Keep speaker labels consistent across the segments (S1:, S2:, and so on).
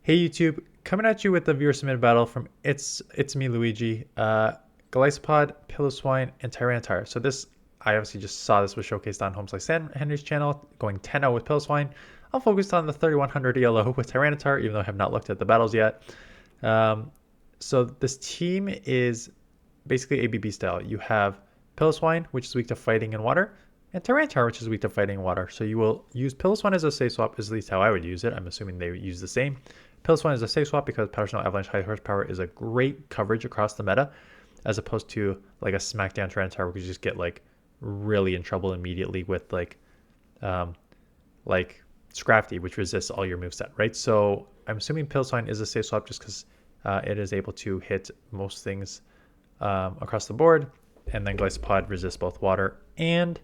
S1: Hey YouTube, coming at you with the viewer submitted battle from It's Me Luigi, Galisopod, Piloswine, and Tyranitar. So this, I obviously just saw this was showcased on Home Slice Henry's channel, going 10-0 with Piloswine. I'm focused on the 3100 ELO with Tyranitar, even though I have not looked at the battles yet. So this team is basically ABB style. You have Piloswine, which is weak to fighting and water, and Tyranitar, which is weak to fighting and water. So you will use Piloswine as a safe swap, is at least how I would use it. I'm assuming they would use the same. Piloswine is a safe swap because Powder Snow Avalanche High Horsepower is a great coverage across the meta, as opposed to like a Smackdown Tyranitar where you just get like really in trouble immediately with like Scrafty, which resists all your moveset, right? So I'm assuming Piloswine is a safe swap just because it is able to hit most things across the board, and then Glisopod resists both water and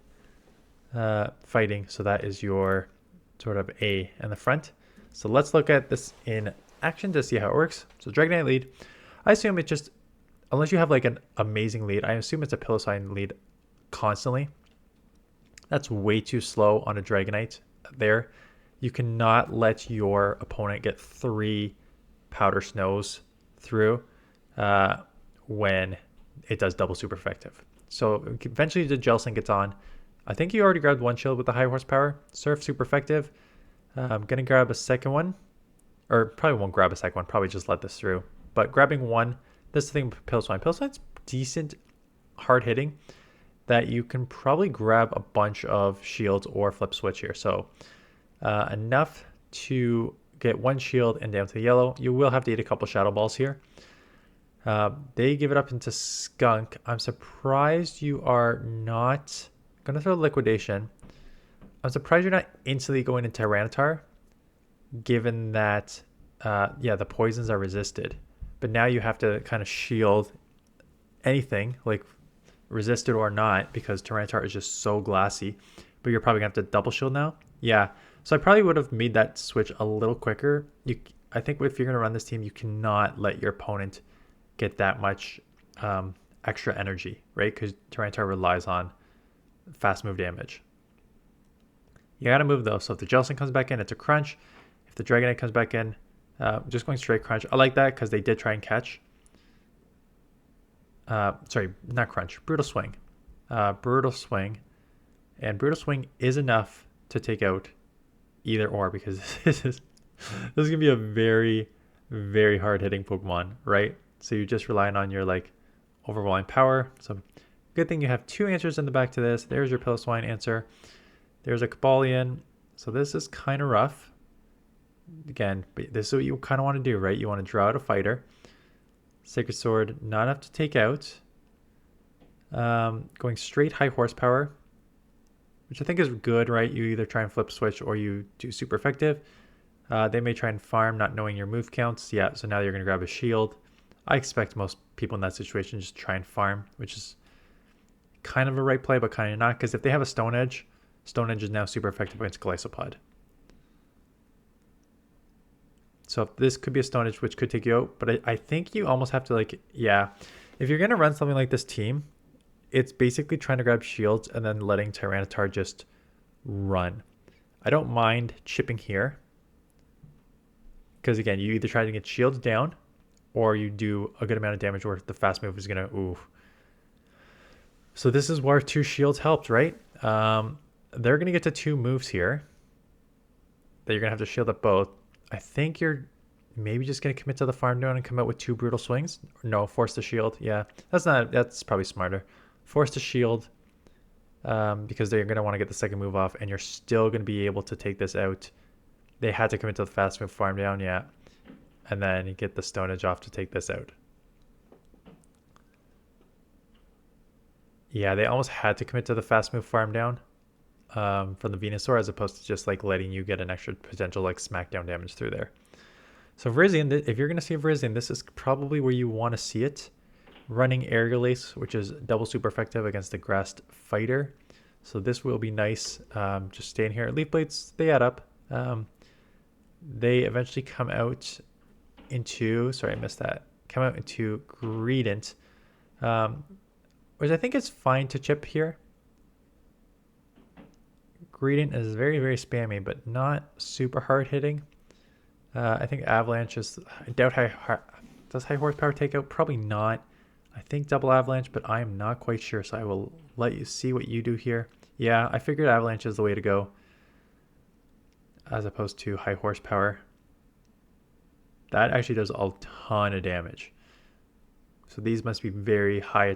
S1: fighting, so that is your sort of A in the front. So let's look at this in action to see how it works. So Dragonite Lead, I assume it just, unless you have like an amazing lead, I assume it's a Piloswine lead constantly. That's way too slow on a Dragonite there. You cannot let your opponent get 3 Powder Snows through when it does double super effective. So eventually the Jellicent gets on. I think you already grabbed one shield with the high horsepower. Surf super effective. I'm going to grab a second one. Or probably won't grab a second one. Probably just let this through. But grabbing one, this is the thing with Piloswine. Piloswine's decent hard hitting that you can probably grab a bunch of shields or flip switch here. So enough to get one shield and down to the yellow. You will have to eat a couple shadow balls here. They give it up into Skunk. I'm surprised you are not going to throw Liquidation. I'm surprised you're not instantly going into Tyranitar, given that, the poisons are resisted. But now you have to kind of shield anything, like resisted or not, because Tyranitar is just so glassy. But you're probably going to have to double shield now. Yeah, so I probably would have made that switch a little quicker. I think if you're going to run this team, you cannot let your opponent get that much extra energy, right? Because Tyranitar relies on fast move damage. You gotta move though. So if the Jellicent comes back in, it's a crunch. If the Dragonite comes back in, just going straight crunch. I like that because they did try and catch. Sorry, not crunch. Brutal swing. Brutal swing. And brutal swing is enough to take out either or, because this is gonna be a very, very hard hitting Pokemon, right? So you're just relying on your like overwhelming power. So good thing you have 2 answers in the back to this. There's your Piloswine answer. There's a Cobalion. So this is kind of rough. Again, but this is what you kind of want to do, right? You want to draw out a fighter. Sacred Sword, not enough to take out. Going straight high horsepower, which I think is good, right? You either try and flip switch or you do super effective. They may try and farm, not knowing your move counts. Yeah, so now you're going to grab a shield. I expect most people in that situation just try and farm, which is kind of a right play, but kind of not, because if they have a Stone Edge is now super effective against Glisopod. So if this could be a Stone Edge, which could take you out, but I think you almost have to if you're going to run something like this team, it's basically trying to grab shields and then letting Tyranitar just run. I don't mind chipping here, because again, you either try to get shields down or you do a good amount of damage where the fast move is going to, ooh. So this is where 2 shields helped, right? They're going to get to 2 moves here that you're going to have to shield up both. I think you're maybe just going to commit to the farm down and come out with 2 brutal swings. No, force the shield. Yeah, that's probably smarter. Force the shield because they're going to want to get the second move off, and you're still going to be able to take this out. They had to commit to the fast move farm down, yeah. And then you get the Stone Edge off to take this out. Yeah, they almost had to commit to the fast move farm down from the Venusaur, as opposed to just like letting you get an extra potential like smackdown damage through there. So Virizion, if you're going to see a Virizion, this is probably where you want to see it. Running Aerial Ace, which is double super effective against the Grassed Fighter. So this will be nice. Just staying here. Leaf Blades, they add up. They eventually come out into, sorry, I missed that. Come out into Greedent. Which I think is fine to chip here. Greedent is very, very spammy, but not super hard hitting. I think Avalanche is... I doubt does high horsepower take out? Probably not. I think double Avalanche, but I am not quite sure, so I will let you see what you do here. Yeah, I figured Avalanche is the way to go as opposed to high horsepower. That actually does a ton of damage. So these must be very high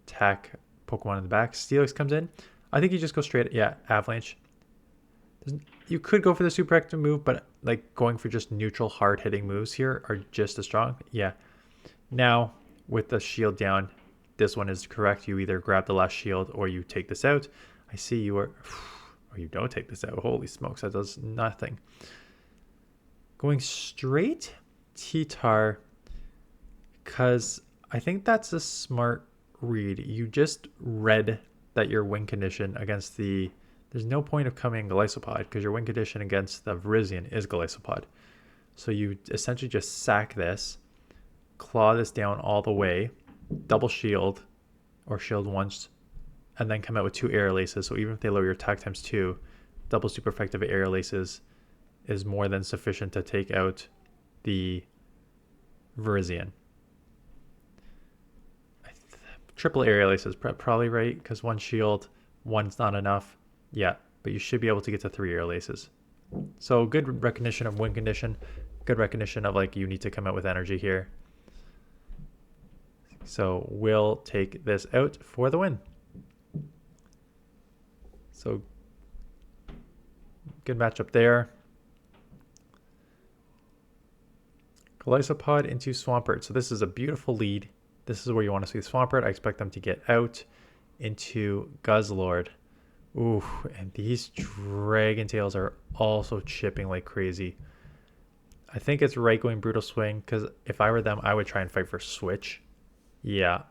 S1: attack Pokemon in the back. Steelix comes in. I think you just go straight, yeah, Avalanche. You could go for the super active move, but like going for just neutral hard hitting moves here are just as strong. Yeah. Now with the shield down, this one is correct. You either grab the last shield or you take this out. I see you are, or you don't take this out. Holy smokes, that does nothing. Going straight T-Tar, because I think that's a smart read. You just read that your win condition against the... There's no point of coming Golisopod because your win condition against the Virizion is Golisopod. So you essentially just sack this, claw this down all the way, double shield or shield once, and then come out with 2 aerial aces. So even if they lower your attack times 2, double super effective aerial aces is more than sufficient to take out the Virizion. Triple aerial aces probably right because 1 shield, 1's not enough. Yeah, but you should be able to get to 3 aerial aces. So good recognition of win condition, good recognition of like you need to come out with energy here. So we'll take this out for the win. So good matchup there. Golisopod into Swampert. So this is a beautiful lead. This is where you want to see Swampert. I expect them to get out into Guzzlord. Ooh, and these Dragon Tails are also chipping like crazy. I think it's right going Brutal Swing, because if I were them, I would try and fight for Switch. Yeah.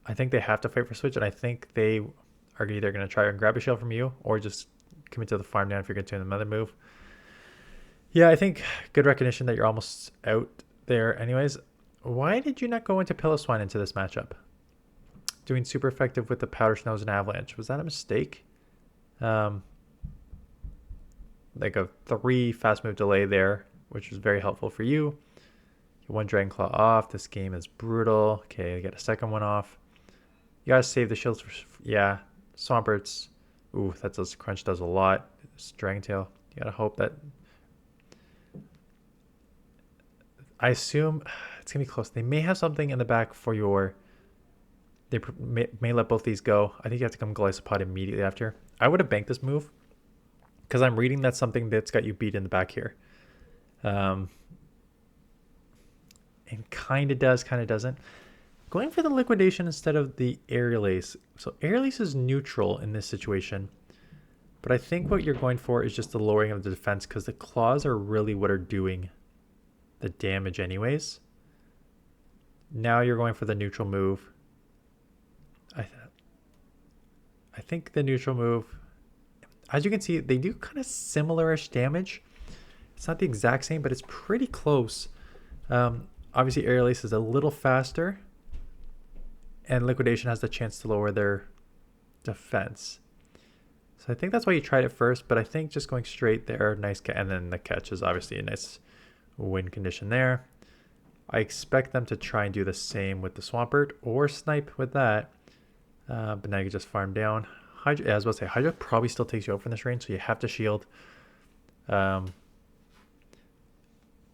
S1: I think they have to fight for Switch, and I think they are either going to try and grab a shell from you, or just commit to the farm down if you're going to do another move. Yeah, I think good recognition that you're almost out there anyways. Why did you not go into Piloswine into this matchup? Doing super effective with the Powder Snows and Avalanche. Was that a mistake? Like a 3 fast move delay there, which was very helpful for you. 1 Dragon Claw off. This game is brutal. Okay, I get a second one off. You gotta save the shields for... Yeah, Swampert's... Ooh, that does... Crunch does a lot. This Dragon Tail. You gotta hope that... I assume it's gonna be close. They may have something in the back for your... They may let both these go. I think you have to come Golisopod immediately after. I would have banked this move because I'm reading that's something that's got you beat in the back here. And kind of does, kind of doesn't. Going for the liquidation instead of the aerial ace. So aerial ace is neutral in this situation. But I think what you're going for is just the lowering of the defense because the claws are really what are doing the damage anyways. Now you're going for the neutral move. I think the neutral move, as you can see, they do kind of similar-ish damage. It's not the exact same, but it's pretty close. Obviously, Aerial Ace is a little faster, and Liquidation has the chance to lower their defense. So I think that's why you tried it first, but I think just going straight there, nice, and then the catch is obviously a nice win condition there. I expect them to try and do the same with the Swampert or Snipe with that. But now you can just farm down. Hydra, yeah, I was about to say, Hydra probably still takes you out from this range, so you have to shield. But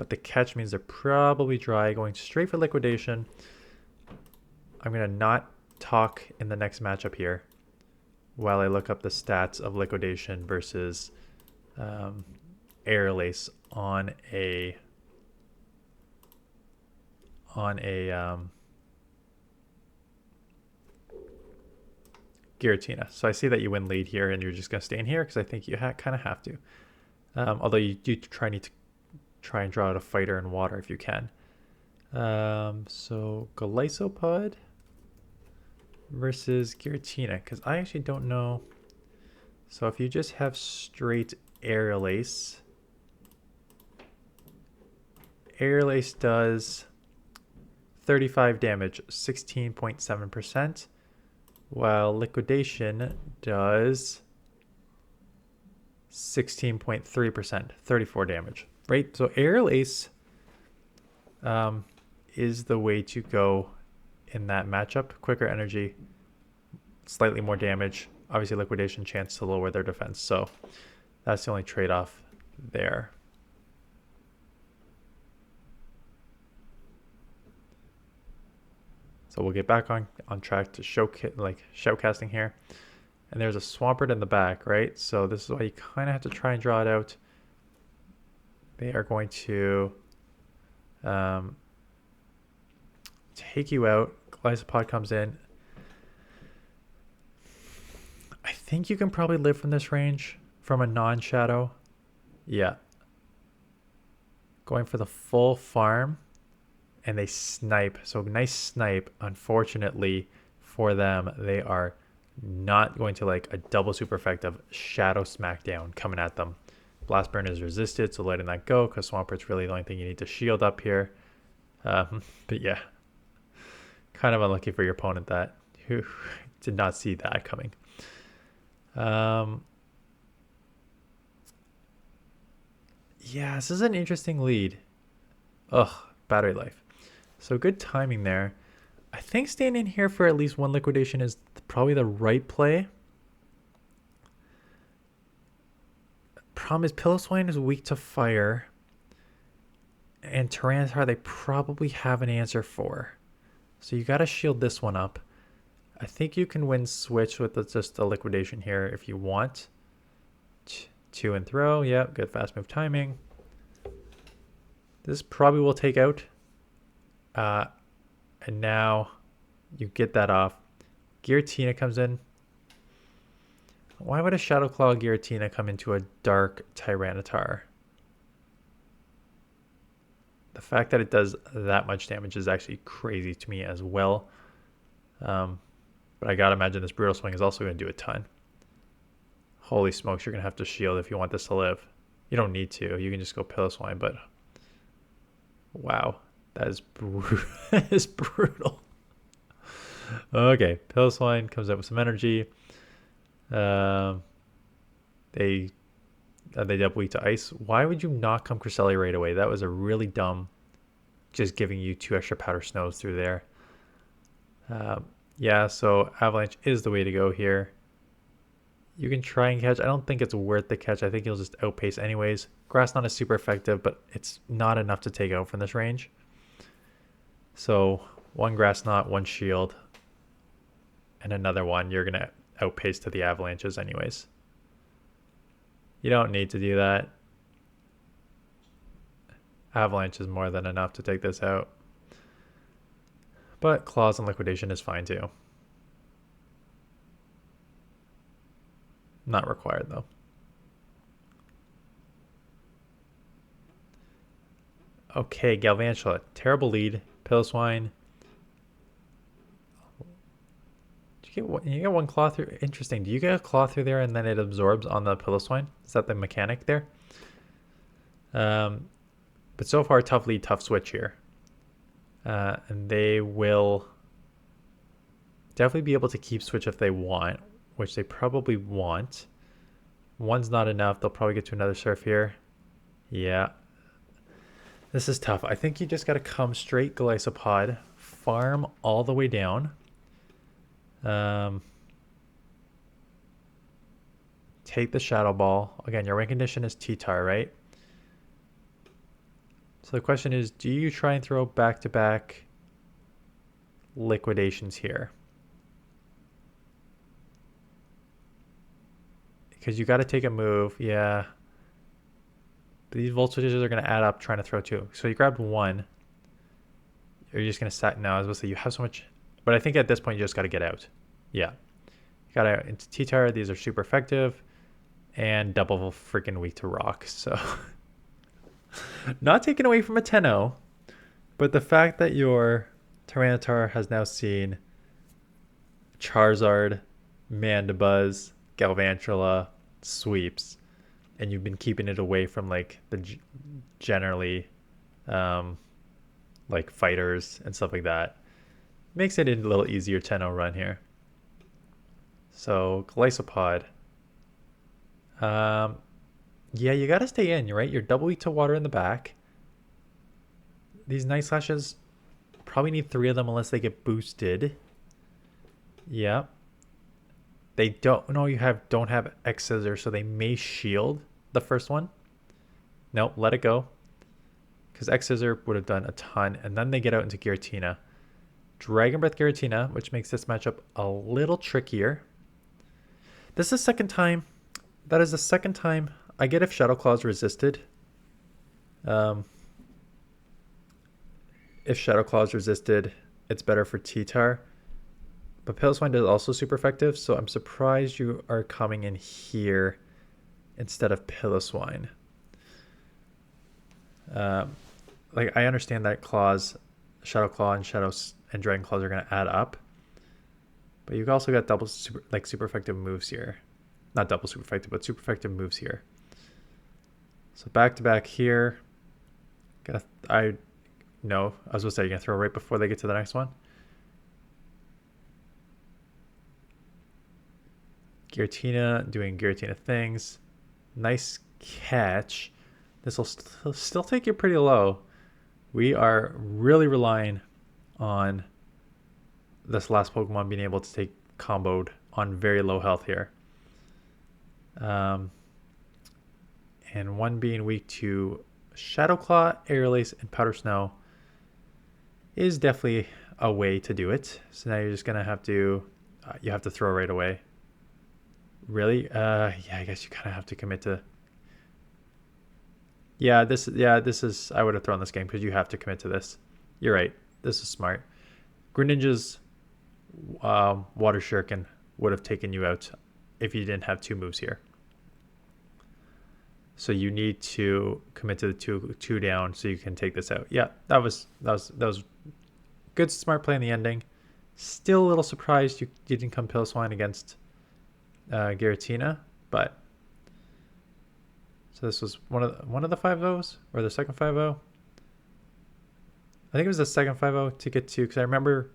S1: the catch means they're probably dry, going straight for liquidation. I'm going to not talk in the next matchup here while I look up the stats of liquidation versus Aerial Ace on a Giratina. So I see that you win lead here and you're just going to stay in here because I think you kind of have to. Although you do need to try and draw out a fighter in water if you can. So Golisopod versus Giratina, because I actually don't know. So if you just have straight Aerial Ace, Aerial Ace does 35 damage, 16.7%, while Liquidation does 16.3%, 34 damage. right? So Aerial Ace is the way to go in that matchup. Quicker energy, slightly more damage, obviously liquidation chance to lower their defense. So that's the only trade-off there. So we'll get back on track to shoutcasting here. And there's a Swampert in the back, right? So this is why you kind of have to try and draw it out. They are going to take you out. Gliscopod comes in. I think you can probably live from this range from a non-shadow. Yeah. Going for the full farm. And they snipe. So nice snipe. Unfortunately for them, they are not going to like a double super effective shadow smackdown coming at them. Blast burn is resisted, so letting that go because Swampert's really the only thing you need to shield up here. But yeah, kind of unlucky for your opponent that who did not see that coming. Yeah, this is an interesting lead. Ugh, battery life. So good timing there. I think staying in here for at least one liquidation is probably the right play. Problem is Piloswine is weak to fire. And Tyranitar they probably have an answer for. So you got to shield this one up. I think you can win switch with just a liquidation here if you want. 2 and throw. Yep, good fast move timing. This probably will take out. And now you get that off. Giratina comes in. Why would a Shadow Claw Giratina come into a Dark Tyranitar? The fact that it does that much damage is actually crazy to me as well. But I gotta imagine this Brutal Swing is also going to do a ton. Holy smokes, you're going to have to shield if you want this to live. You don't need to. You can just go Piloswine, but... Wow. That is, that is brutal. Okay, Piloswine comes up with some energy. They double weak to ice. Why would you not come Cresselia right away? That was a really dumb, just giving you 2 extra powder snows through there. Yeah, so Avalanche is the way to go here. You can try and catch. I don't think it's worth the catch. I think you'll just outpace anyways. Grass Knot is super effective, but it's not enough to take out from this range. So 1 Grass Knot, 1 shield, and another one you're going to outpace to the Avalanches anyways. You don't need to do that. Avalanche is more than enough to take this out. But Claws and Liquidation is fine too. Not required though. Okay, Galvantula. Terrible lead. Piloswine. You get 1 claw through. Interesting. Do you get a claw through there and then it absorbs on the Piloswine? Is that the mechanic there? But so far, tough lead, tough switch here. And they will definitely be able to keep switch if they want, which they probably want. 1's not enough. They'll probably get to another surf here. Yeah. This is tough. I think you just got to come straight Gliscopod, farm all the way down. Take the Shadow Ball. Again, your win condition is T-Tar, right? So the question is, do you try and throw back-to-back liquidations here? Because you got to take a move. Yeah. But these Volt Switches are going to add up trying to throw 2. So you grabbed 1. You're just going to set now. I was going to say, you have so much. But I think at this point, you just got to get out. Yeah. You got to into T-Tar. These are super effective. And double freaking weak to rock. So not taken away from a 10-0. But the fact that your Tyranitar has now seen Charizard, Mandibuzz, Galvantula, sweeps, and you've been keeping it away from like the generally like fighters and stuff like that, makes it a little easier 10-0 run here. So Gliscopod, Yeah, you gotta stay in, right? You're double weak to water in the back. These Night Slashes, probably need 3 of them unless they get boosted. Yeah. They don't know you don't have X Scissor, so they may shield the first one. Nope, let it go. Because X Scissor would have done a ton. And then they get out into Giratina. Dragon Breath Giratina, which makes this matchup a little trickier. This is the second time. That is the second time. I get if Shadow Claw is resisted. If Shadow Claw is resisted, it's better for T-Tar. But Piloswine is also super effective, so I'm surprised you are coming in here instead of Piloswine. Like, I understand that claws, Shadow Claw and Dragon Claws are going to add up. But you've also got super effective moves here. Not double super effective, but super effective moves here. So back to back here. I was going to say, you're going to throw right before they get to the next one. Giratina doing Giratina things. Nice catch. This will still take you pretty low. We are really relying on this last Pokemon being able to take comboed on very low health here. And one being weak to Shadow Claw, Aerial Ace, and Powder Snow is definitely a way to do it. So now you're just going to have to, you have to throw right away. Really? Yeah, I guess you kind of have to commit to. Yeah, this is, I would have thrown this game because you have to commit to this. You're right. This is smart. Greninja's Water Shuriken would have taken you out if you didn't have 2 moves here. So you need to commit to the two down so you can take this out. Yeah, that was good, smart play in the ending. Still a little surprised you didn't come Piloswine against Giratina, but so this was one of the 5-0s or the second 5-0. I think it was the second 5-0 to get to, because I remember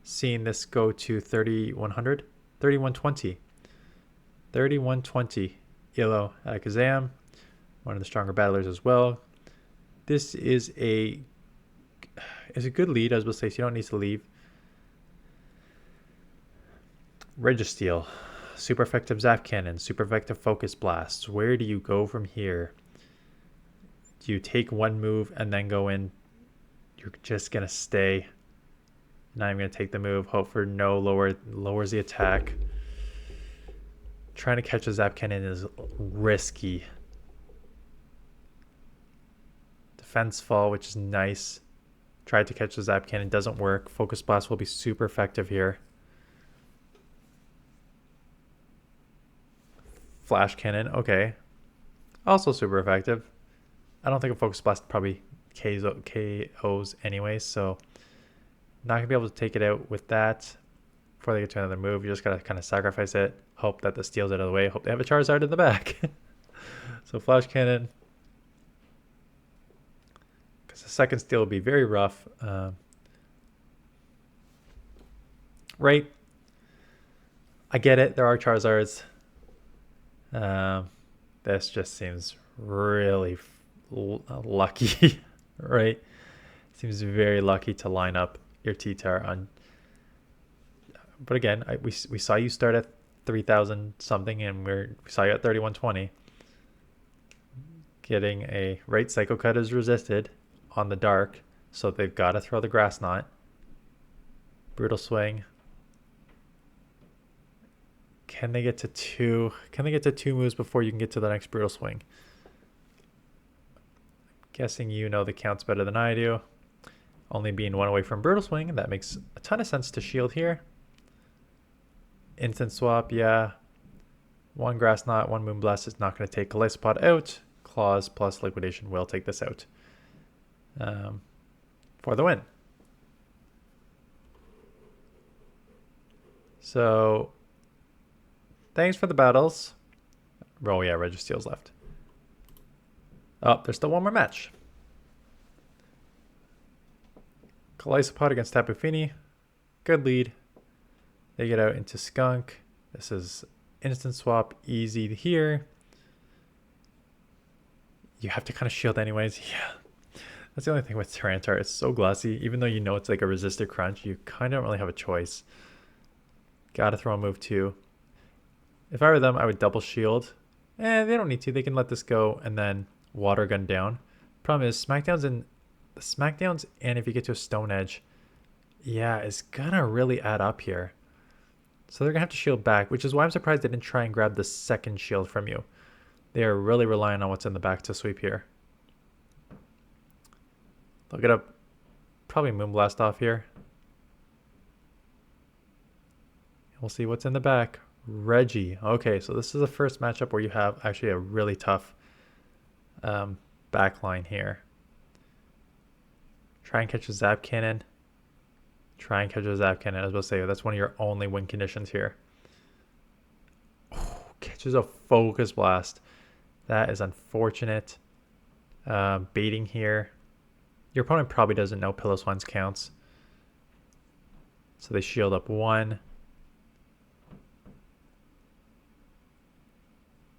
S1: seeing this go to 3100, 3120, 3120 ELO Alakazam, one of the stronger battlers as well. This is a good lead, as we'll say, so you don't need to leave. Registeel. Super effective Zap Cannon, super effective Focus Blast. Where do you go from here? Do you take one move and then go in? You're just going to stay. Now I'm going to take the move, hope for no lowers the attack. Trying to catch a Zap Cannon is risky. Defense Fall, which is nice. Tried to catch the Zap Cannon, doesn't work. Focus Blast will be super effective here. Flash Cannon, okay. Also super effective. I don't think a Focus Blast probably KOs anyway, so not going to be able to take it out with that before they get to another move. You just got to kind of sacrifice it, hope that the steel's out of the way, hope they have a Charizard in the back. So Flash Cannon. Because the second steel will be very rough. Right. I get it. There are Charizards. This just seems really lucky, right? Seems very lucky to line up your T-Tar on. But again, we saw you start at 3,000 something, and we saw you at 3,120. Getting a right Psycho Cut is resisted on the dark, so they've got to throw the Grass Knot. Brutal Swing. Can they get to 2? Can they get to 2 moves before you can get to the next Brutal Swing? I'm guessing you know the counts better than I do. Only being 1 away from Brutal Swing, that makes a ton of sense to shield here. Instant Swap, yeah. 1 Grass Knot, 1 Moonblast is not going to take Golisopod out. Claws plus Liquidation will take this out for the win. So thanks for the battles. Oh yeah, Registeel's left. Oh, there's still one more match. Golisopod against Tapu Fini. Good lead. They get out into Skunk. This is instant swap, easy here. you have to kind of shield anyways. Yeah, that's the only thing with Tyranitar. It's so glossy. Even though you know it's like a resisted crunch, you kind of don't really have a choice. Gotta throw a move too. If I were them, I would double shield. They don't need to. They can let this go and then water gun down. Problem is, Smackdowns, and if you get to a Stone Edge, yeah, it's gonna really add up here. So they're gonna have to shield back, which is why I'm surprised they didn't try and grab the second shield from you. They are really relying on what's in the back to sweep here. They'll get up, probably Moonblast off here. We'll see what's in the back. Reggie. Okay, so this is the first matchup where you have actually a really tough back line here. Try and catch a Zap Cannon. Try and catch a Zap Cannon. I was about to say, that's one of your only win conditions here. Oh, catches a Focus Blast. That is unfortunate. Baiting here. Your opponent probably doesn't know Piloswine's counts. So they shield up one.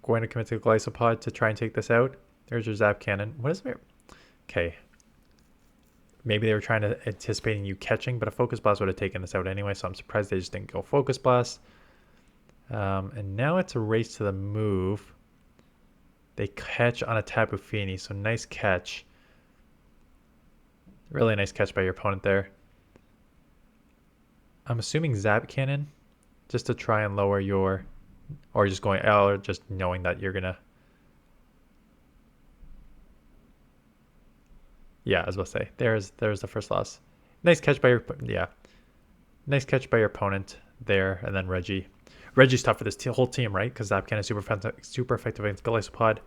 S1: Going to commit to Glycopod to try and take this out. There's your Zap Cannon. What is it? Okay. Maybe they were trying to anticipating you catching, but a Focus Blast would have taken this out anyway, so I'm surprised they just didn't go Focus Blast. And now it's a race to the move. They catch on a Tapu Fini, so nice catch. Really nice catch by your opponent there. I'm assuming Zap Cannon, just to try and lower your, or just going out, or just knowing that you're gonna. Yeah, I was about to say, there's the first loss. Nice catch by your, yeah. Nice catch by your opponent there, and then Reggie. Reggie's tough for this whole team, right? Because Zap Cannon is super effective against Golisopod.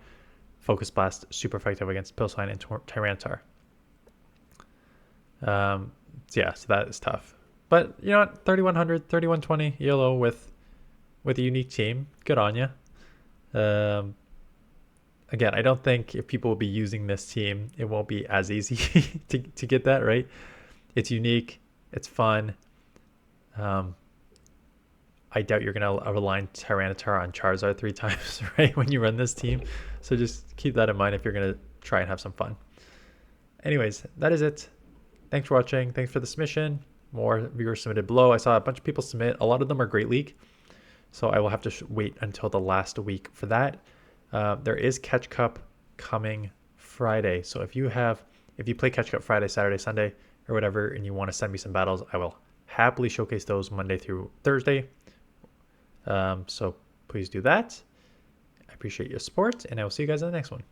S1: Focus Blast, super effective against Piloswine and Tyranitar. Yeah, so that is tough. But, you know what? 3100, 3120 ELO with a unique team. Good on you. Again, I don't think if people will be using this team, it won't be as easy to get that, right? It's unique. It's fun. I doubt you're going to rely on Tyranitar on Charizard 3 times, right, when you run this team. So just keep that in mind if you're going to try and have some fun. Anyways, that is it. Thanks for watching. Thanks for the submission. More viewers submitted below. I saw a bunch of people submit. A lot of them are Great League. So I will have to wait until the last week for that. There is Catch Cup coming Friday. So if you play Catch Cup Friday, Saturday, Sunday, or whatever, and you want to send me some battles, I will happily showcase those Monday through Thursday. So please do that. I appreciate your support, and I will see you guys in the next one.